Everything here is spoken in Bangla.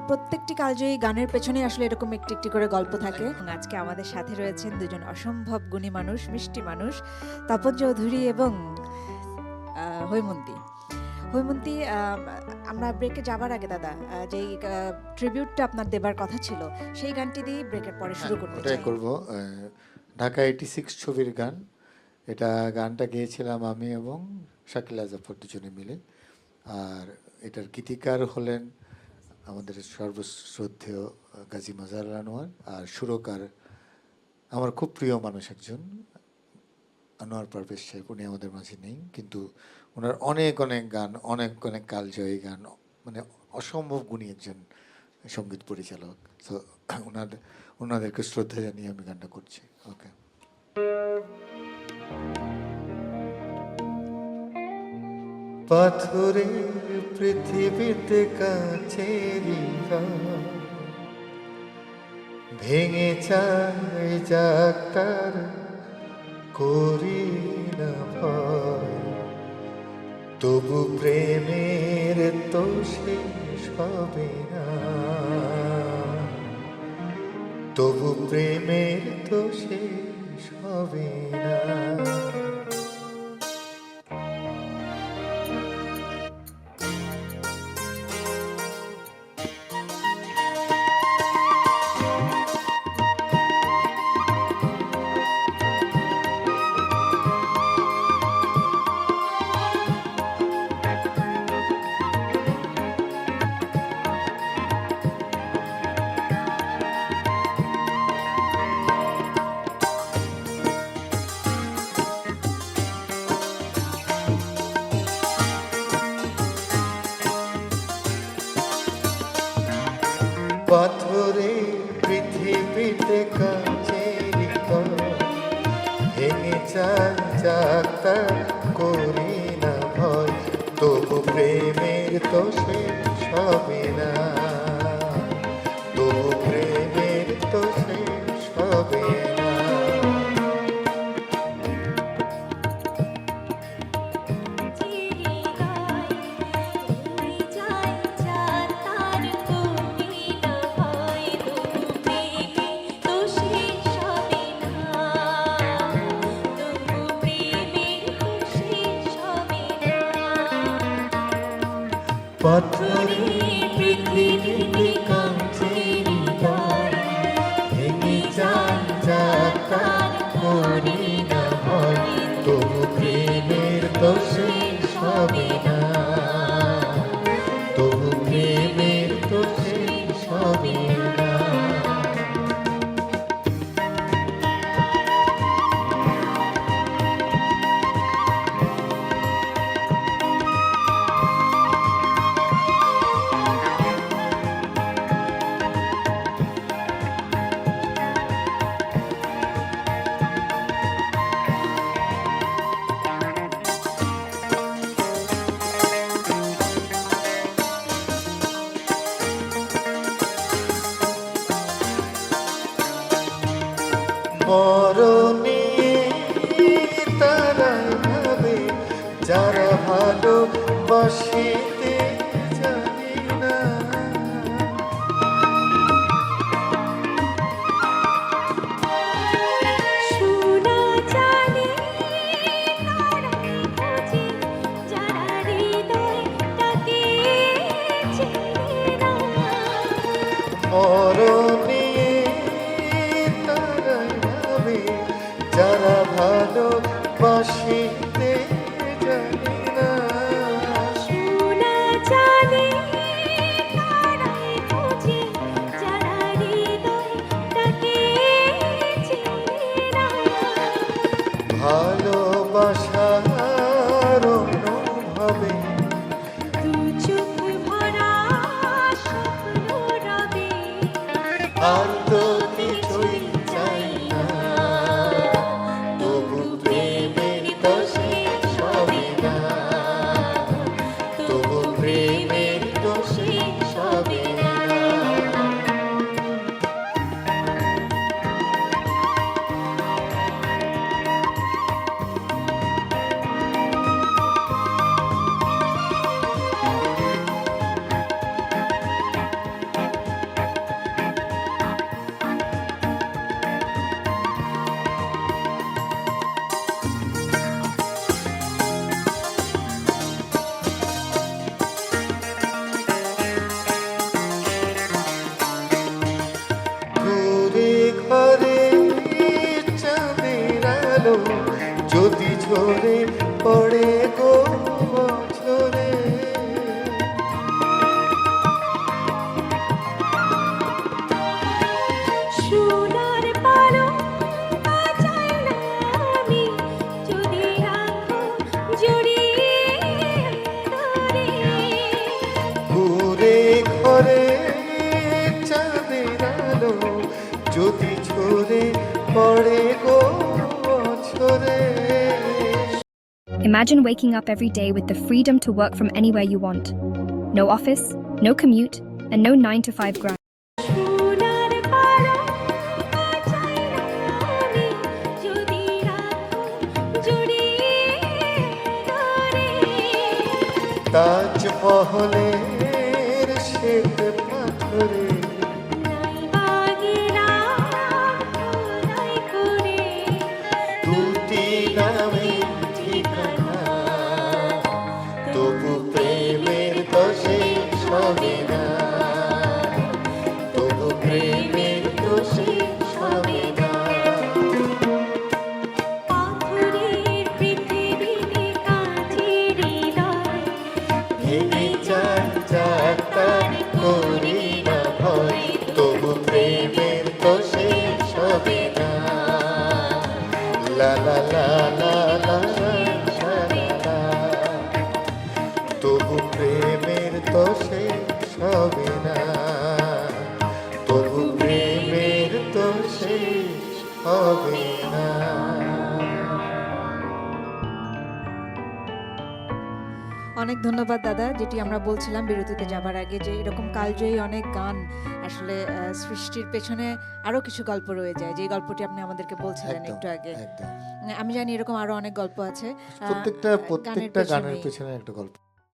প্রত্যেকটি কালজয়ী গানের পেছনেই আসলে এরকম একটি একটি করে গল্প থাকে। এবং আজকে আমাদের সাথে রয়েছেন দুজন অসম্ভব গুণী মানুষ, মিষ্টি মানুষ, তপন চৌধুরী এবং হৈমন্তী। হৈমন্তী, আমরা ব্রেকে যাবার আগে দাদা, যেই ট্রিবিউটটা আপনার দেবার কথা ছিল সেই গানটি দিয়ে ব্রেকের পরে শুরু করতে ওটাই চাই। করব। ঢাকা 86 ছবির গান। এটা গানটা গেয়েছিলাম আমি এবং শাকিলা জাফর দুজনে মিলে। আর এটার গীতিকার হলেন আমাদের সর্বশ্রদ্ধেয় গাজী মাজহারুল আনোয়ার, আর সুরকার আমার খুব প্রিয় মানুষ একজন, আনোয়ার পারভেজ সাহেব। উনি আমাদের মাঝে নেই, কিন্তু ওনার অনেক অনেক গান, অনেক অনেক কালজয়ী গান, মানে অসম্ভব গুণী একজন সঙ্গীত পরিচালক। তো ওনাদেরকে শ্রদ্ধা জানিয়ে আমি গানটা করছি। ওকে। পাথরের পৃথিবীতে কাছেরই ভেঙে চাই যাকার করি না ভয়, তবু প্রেমের তো শেষ হবে না, তবু প্রেমের তো শেষ হবে না। পাথরে পৃথিবীতে কাছেরই ভেঙে চাই যাতা করি না ভয়, তবু প্রেমের তো শেষ হবে না, তবু প্রেমের তো শেষ হবে না। পাথরে পৃথিবীতে কাছেরই ভেঙে চাই যাতা করি না ভয়, তবু প্রেমের তো শেষ হবে না, তবু প্রেমের তো শেষ হবে না। মরণে তারা ভাবে যারা ভালোবাসিতে জানে না, মরণে তারা ভাবে যারা ভালোবাসিতে জানে না, ভালোবাসার অনুভবে আর তো কিছুই চাই না, তবু প্রেমের তো শেষ হবে না, তবু প্রেমের তো শেষ হবে না। আলো যদি ঝরে পড়ে গো বছরে। সোনার পালঙ্ক চাই না আমি, যদি রাখো জড়িয়ে ধরে। ঘুরে ঘরে চাঁদের আলো যদি ঝরে পড়ে গো বছরে। Imagine waking up every day with the freedom to work from anywhere you want. No office, no commute, and no 9 to 5 grind. সোনার পালঙ্ক চাই না আমি, যদি রাখো জড়িয়ে ধরে। তাজমহলের শ্বেত পাথরে নাই বাগিরাম খোদাই করে, দুটি নামের ঠিকানা, তবু প্রেমের তো শেষ হবে না, তবু প্রেমের তো শেষ হবে না। পাথরের পৃথিবীতে কাঁচের হৃদয়, ভেঙে যাক যাক তার করি না ভয়, তবু প্রেমের তো শেষ হবে না। লা লা লা লা লা লা লা লা। তবু প্রেমের তো শেষ হবে না, তবু প্রেমের তো শেষ হবে না। অনেক ধন্যবাদ দাদা, যেটি আমরা বলছিলাম বিরতিতে যাবার আগে, যে এরকম কালজয়ী অনেক গান আসলে সৃষ্টির পেছনে আরো কিছু গল্প রয়ে যায়, যে গল্পটি আপনি আমাদেরকে বলছিলেন একদম, একটু আগে। একদম। আমি জানি এরকম আরো অনেক গল্প আছে প্রত্যেকটা গানের প্রত্যেকটা গানের পেছনেই। পেছনে একটা গল্প।